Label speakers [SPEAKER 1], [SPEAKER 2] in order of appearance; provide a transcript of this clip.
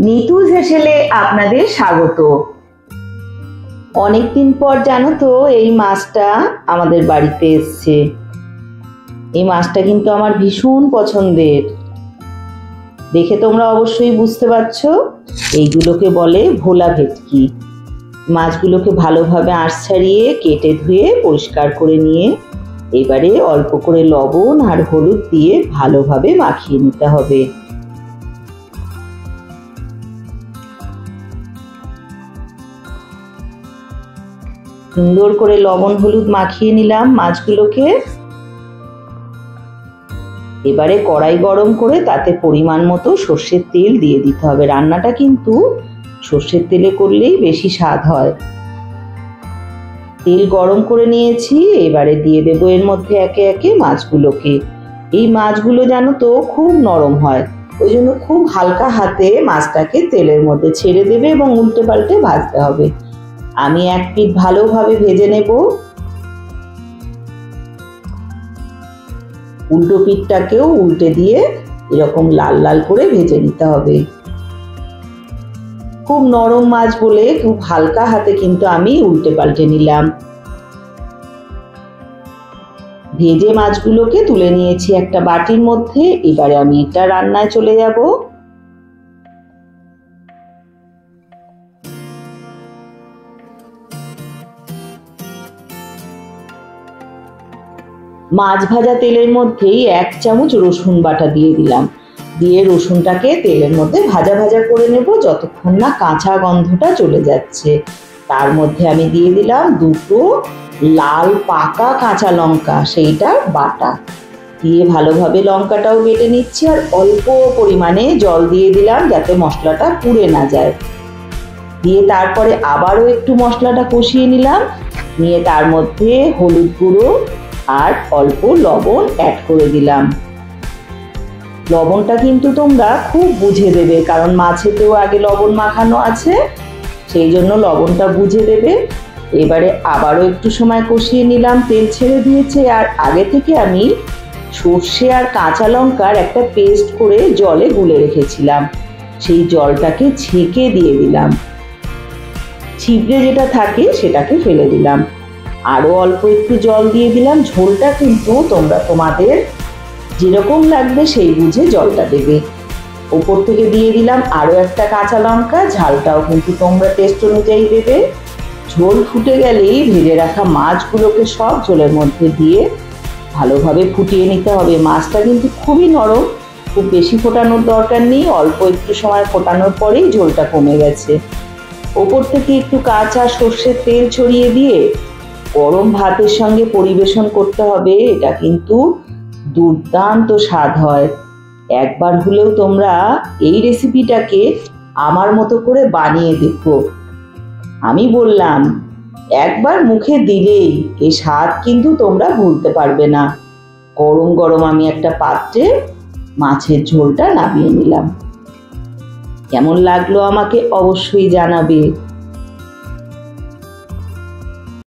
[SPEAKER 1] নিতুজ হেসেলে আপনাদের স্বাগত। অনেকদিন পর জানো তো এই মাছটা আমাদের বাড়িতে এসছে। এই মাছটা কিন্তু আমার ভীষণ পছন্দের। দেখে তোমরা অবশ্যই বুঝতে পারছো, এইগুলোকে বলে ভোলা ভেটকি। মাছগুলোকে ভালোভাবে আঁশ ছাড়িয়ে কেটে ধুয়ে পরিষ্কার করে নিয়ে এবারে অল্প করে লবণ আর হলুদ দিয়ে ভালোভাবে মাখিয়ে নিতে হবে। সুন্দর করে লবণ হলুদ মাখিয়ে নিলাম মাছগুলোকে। এবারে কড়াই গরম করে তাতে পরিমাণ মতো সর্ষের তেল দিয়ে দিতে হবে। রান্নাটা কিন্তু সর্ষের তেলে করলেই বেশি স্বাদ হয়। তেল গরম করে নিয়েছি, এবারে দিয়ে দেবো এর মধ্যে একে একে মাছগুলোকে। এই মাছগুলো জানো তো খুব নরম হয়, ওই জন্য খুব হালকা হাতে মাছটাকে তেলের মধ্যে ছেড়ে দেবে এবং উল্টে পাল্টে ভাজতে হবে। আমি এক পিঠ ভালোভাবে ভেজে নেব, উল্টো পিঠটাকেও উল্টে দিয়ে এরকম লাল লাল করে ভেজে নিতে হবে। খুব নরম মাছ বলে খুব হালকা হাতে কিন্তু আমি উল্টে পাল্টে নিলাম। ভেজে মাছগুলোকে তুলে নিয়েছি একটা বাটির মধ্যে। এবারে আমি এটা রান্নায় চলে যাব। মাছ ভাজা তেলের মধ্যেই 1 চামচ রসুন বাটা দিয়ে দিলাম। দিয়ে রসুনটাকে তেলের মধ্যে ভাজা ভাজা করে নেব যতক্ষণ না কাঁচা গন্ধটা চলে যাচ্ছে। তার মধ্যে আমি দিয়ে দিলাম 2টো লাল পাকা কাঁচা লঙ্কা, সেইটা বাটা দিয়ে ভালোভাবে লঙ্কাটাও বেটে নিচ্ছি। আর অল্প পরিমাণে জল দিয়ে দিলাম যাতে মশলাটা পুড়ে না যায়। দিয়ে তারপরে আবারও একটু মশলাটা কষিয়ে নিলাম, নিয়ে তার মধ্যে হলুদ গুঁড়ো আর অল্প লবণ অ্যাড করে দিলাম। লবণটা কিন্তু তোমরা খুব বুঝে দেবে, কারণ মাছেতেও আগে লবণ মাখানো আছে, সেই জন্য লবণটা বুঝে দেবে। এবারে আবারও একটু সময় কষিয়ে নিলাম, তেল ছেড়ে দিয়েছে। আর আগে থেকে আমি সর্ষে আর কাঁচা লঙ্কার একটা পেস্ট করে জলে গুলে রেখেছিলাম, সেই জলটাকে ছেঁকে দিয়ে দিলাম। ছিপড়ে যেটা থাকে সেটাকে ফেলে দিলাম। আরও অল্প একটু জল দিয়ে দিলাম। ঝোলটা কিন্তু তোমরা তোমাদের যেরকম লাগবে সেই বুঝে জলটা দেবে। ওপর থেকে দিয়ে দিলাম আরও একটা কাঁচা লঙ্কা, ঝালটাও কিন্তু তোমরা টেস্ট অনুযায়ী দেবে। ঝোল ফুটে গেলেই ভেজে রাখা মাছগুলোকে সব ঝোলের মধ্যে দিয়ে ভালোভাবে ফুটিয়ে নিতে হবে। মাছটা কিন্তু খুবই নরম, খুব বেশি ফোটানোর দরকার নেই, অল্প একটু সময় ফোটানোর পরেই ঝোলটা কমে গেছে। ওপর থেকে একটু কাঁচা সর্ষের তেল ছড়িয়ে দিয়ে গরম ভাতের সঙ্গে পরিবেশন করতে হবে। এটা কিন্তু দুর্দান্ত স্বাদ হয়। একবার হলেও তোমরা এই রেসিপিটাকে আমার মতো করে বানিয়ে দেখো। আমি বললাম, একবার মুখে দিলেই এই স্বাদ কিন্তু তোমরা ভুলতে পারবে না। গরম গরম আমি একটা পাত্রে মাছের ঝোলটা নামিয়ে নিলাম। কেমন লাগলো আমাকে অবশ্যই জানাবে।